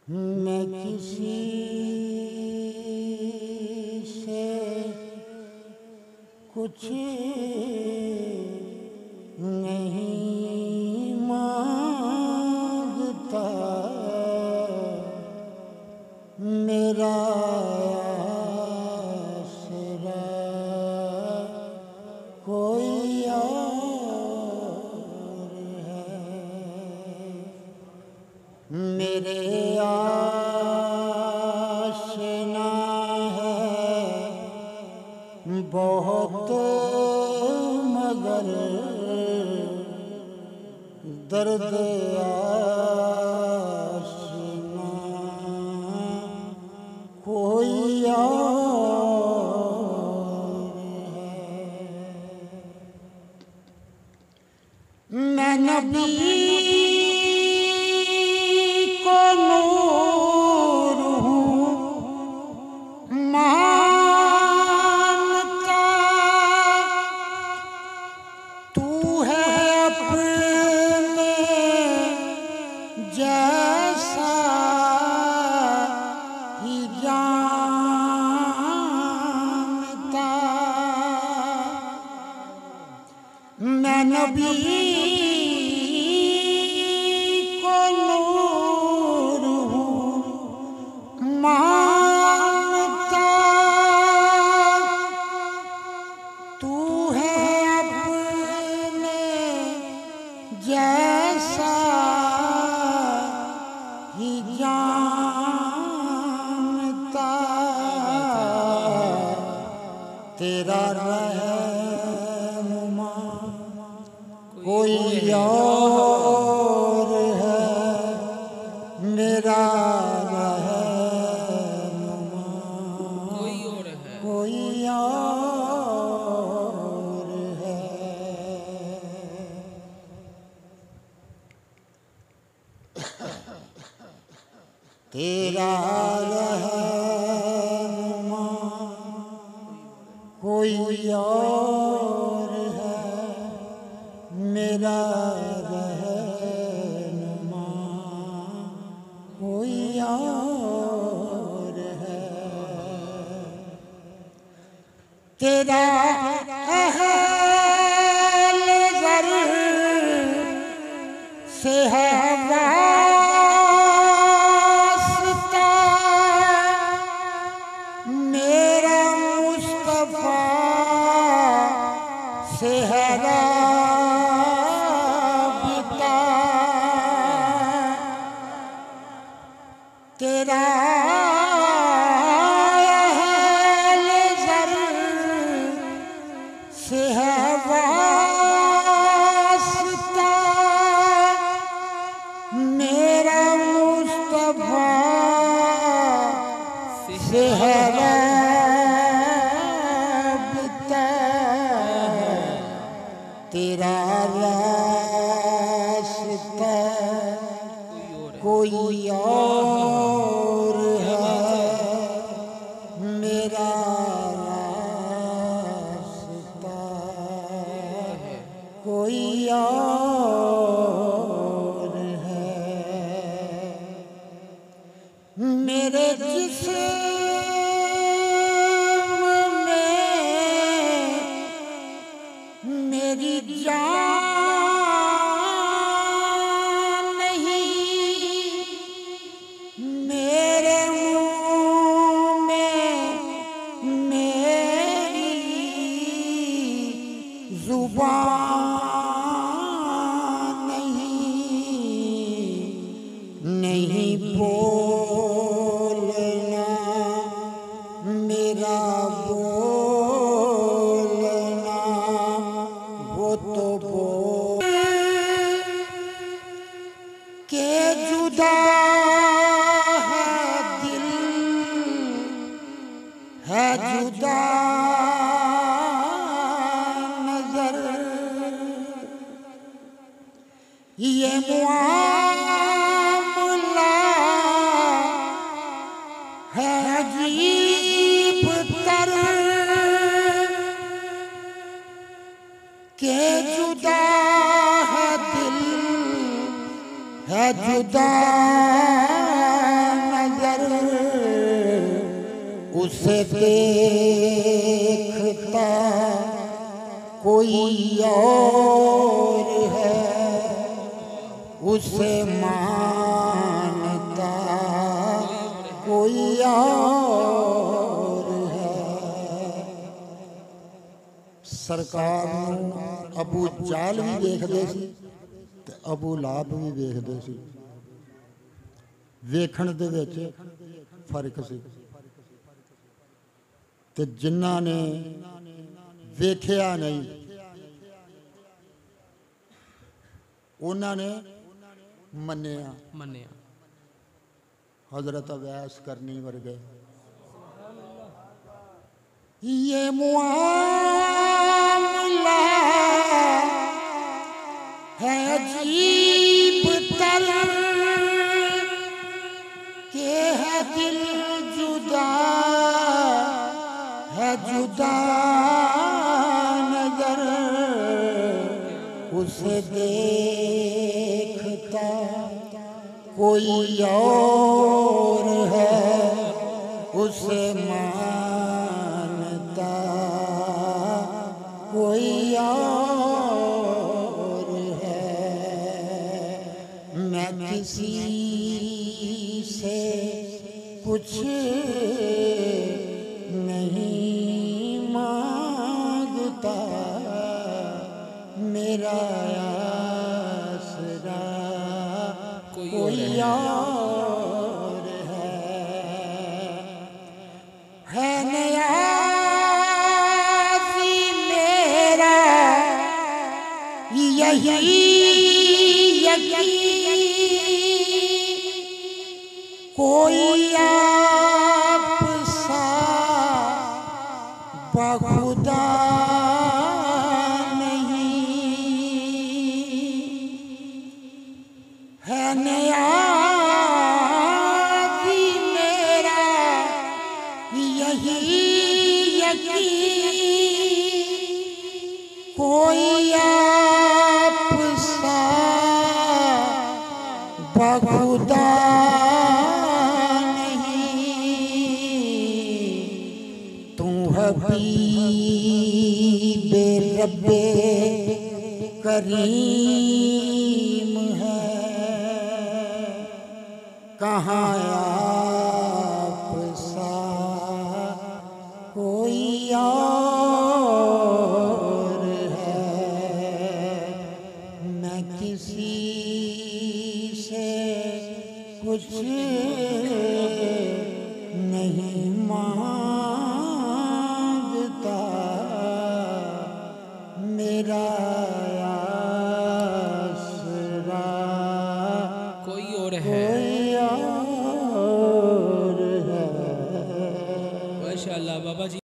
मैं किसी से कुछ नहीं मांगता, मेरा आसरा कोई और है। मेरे आशना है बहुत मगर दर्द आशना कोई और है। मैं नबी को नूर हूँ मानता, तू है अपने जैसा ही जानता। मैं नबी को नूर हूँ मानता, तू है अपने जैसा ही जानता। तेरा रहनुमा कोई और है, मेरा रहनुमा कोई और है। तेरा रहनुमा कोई और है, मेरा रहनुमा कोई और है। तेरा अहल ज़र से है वास्ता, मेरा मुस्तफा से है राबिता। तेरा अहल ज़र से है वास्ता, मेरा मुस्तफा से है राबिता। तेरा रास्ता कोई और है, मेरा रास्ता कोई और है। मेरे जिस्म में मेरी जान नहीं, मेरे मुँह में मेरी ज़ुबान नहीं बोलना मेरा बोलना, वो तो बोल के जुदा है दिल, है जुदा नजर। ये मुआमला उसे देखता कोई और है, उसे मानता कोई और है। सरकार नूं अबू जाल भी वेखदे सी ते अबू लाहब भी वेखदे सी। वेखण दे विच फर्क सी ते जिन्हां ने वेखिया नहीं उन्हां ने मन्निया। हजरत अवैस करनी वर्गे ये मुआमला है अजीब तर के है दिल जुदा है जुदा नजर, उसे देखता कोई और है, उसे मानता कोई और है। मैं किसी से कुछ नहीं मांगता, मेरा आसरा कोई और है नियाज़ी मेरा यही यकीन, कोई आप सा बखुदा है नियाज़ी मेरा यही यकीन, कोई आप सा बखुदा नहीं। तू हबीबे रब्बे करीम है, कहाँ आप सा कोई और है। मैं किसी से कुछ नहीं मांगता, मेरा आसरा कोई और है। माशाअल्लाह बाबा जी।